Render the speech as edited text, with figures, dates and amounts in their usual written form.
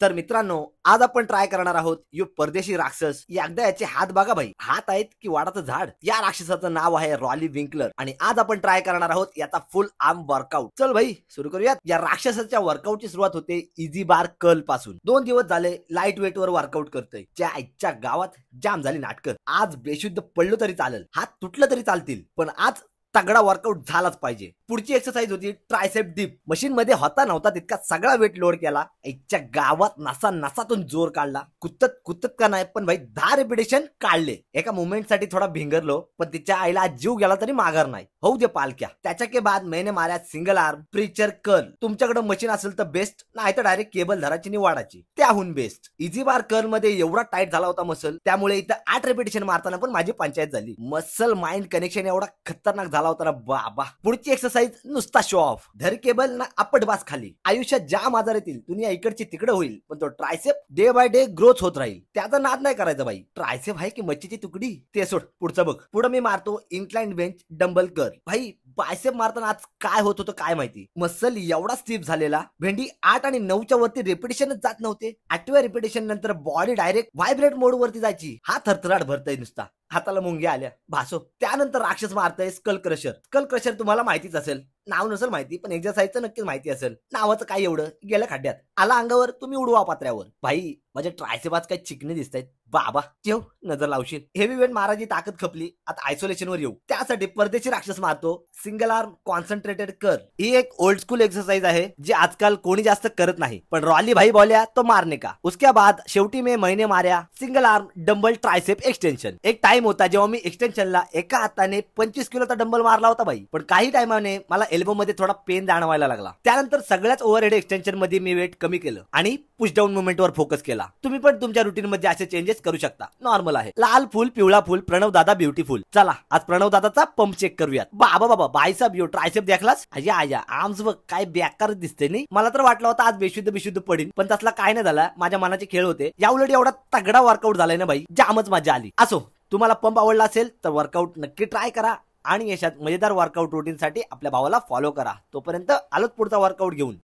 तर मित्रांनो, आज आपण ट्राय करणार आहोत यो परदेशी राक्षस. एकदा याचे हात बघा भाई, हात आहेत की वाडाचं झाड. या राक्षसाचं नाव आहे रॉली विंकलर आणि आज आपण ट्राय करणार आहोत याचा फुल आर्म वर्कआउट. चल भाई सुरू करूयात. या राक्षसाच्या वर्कआउटची सुरुवात होते इझी बार कर्ल पासून. 2 दिवस झाले लाईट वेट वर वर्कआउट करतोय. ज्या आईच्या गावात जाम झाली नाटकं. आज बेशुद्ध पडलो तरी चालेल, हात तुटलं तरी चालतील, पण आज तगडा वर्कआउट झालाच पाहिजे. पुढची एक्सरसाइज होती ट्रायसेप डिप. मशीन मध्ये होता नव्हता तितका सगळा वेट लोड केला. आईच्या गावात नसा नसातून जोर काढला. कुत्तत का नाही, पण भाई 10 रिपिटेशन काढले. एका मुवमेंट साठी थोडा भिंगरलो, पण तिच्या आईला आज जीव गेला तरी माघार नाही. होऊ दे पालक्या. त्याच्या के बाद मैंने मारा सिंगल आर्म प्रीचर कर्ल. तुमच्याकडे मशीन असेल तर बेस्ट, नाही तर डायरेक्ट केबल धराची निवाडाची, त्याहून बेस्ट. इझी बार कर्ल मध्ये एवढा टाईट झाला होता मसल, त्यामुळे इथं 8 रिपिटेशन मारताना पण माझी पंचायत झाली. मसल माइंड कनेक्शन एवढा खतरनाक झाला होता ना बाबा. पुढची एक्सरसाइज नुसता शो ऑफ. धर केबल ना आपट बास खाली. आयुष्यात जाम आजार येतील, दुनिया इकडची तिकडे होईल, पण तो tricep day by day growth होत राहील. त्याचा नाद नाही करायचा भाई. ट्रायसेप आहे की मच्छीची तुकडी ते सोड, पुढचं बघ. पुढे मी मारतो इन्क्लाइंड बेंच डंबल कर्ल. भाई बायसेप मारताना आज काय होत होतं काय माहिती. मसल एवढा स्टिफ झालेला, भेंडी 8 आणि 9च्या वरती रिपिटेशनच जात नव्हते. 8व्या रिपिटेशन नंतर बॉडी डायरेक्ट व्हायब्रेट मोड वरती जायची. हा थरथराट भरतय नुसता, हाताला मुंग्या आल्या भासो. त्यानंतर राक्षस मारतय स्कल क्रशर. स्कल क्रशर तुम्हाला माहितीच असेल, नाव नसेल माहिती पण एक्सरसाइजचं नक्कीच माहिती असेल. नावाचं काय एवढं, गेलं खड्ड्यात, आला अंगावर तुम्ही उडवा पात्र्यावर. भाई माझ्या ट्रायसेपात काही चिकने दिसतायत बाबा. ठेव नजर लावशील. हेवी वेट मारायची ताकद खपली. आता आयसोलेशन वर येऊ. त्यासाठी परदेशी राक्षस मारतो सिंगल आर्म कॉन्सन्ट्रेटेड कर्ल. ही एक ओल्ड स्कूल एक्सरसाइज आहे जी आजकाल कोणी जास्त करत नाही, पण रॉली भाई बोल्या तो मारने का. उसके बाद शेवटी मी महिने मार्या single arm dumbbell tricep extension. एक टाइम होता जेव्हा मी एक्सटेन्शनला एका हाताने 25 किलोचा डंबल मारला होता भाई, पण काही टाइमाने मला एल्बो मध्ये थोडा पेन जाणवायला लागला. त्यानंतर सगळ्याच ओव्हरहेड एक्सटेन्शन मध्ये मी वेट कमी केलं आणि पुश डाऊन मुवमेंट वर फोकस केला. तुम्ही पण तुमच्या रुटीन मध्ये असे चेंजेस करू शकता, नॉर्मल आहे. लाल फुल पिवळा फुल प्रणव दादा ब्युटीफुल. चला आज प्रणव दादाचा पंप चेक करूयात. बाबा बाबा बायसेप यो ट्रायसेप देखलास. आया आया आर्म्स बघ काय बेकार दिसते नाही. मला तर वाटलं होतं आज बेशुद्ध पडीन, पण तसला काय नाही झाला. माझ्या मनाचे खेळ होते. या उलट एवढा तगडा वर्कआउट झालाय ना भाई, जामच मजा आली. असो, तुम्हाला पंप आवडला असेल तर वर्कआउट नक्की ट्राय करा आणि यशात मजेदार वर्कआउट रुटीन साठी आपल्या भावाला फॉलो करा. तोपर्यंत आलोच पुढचा वर्कआउट घेऊन.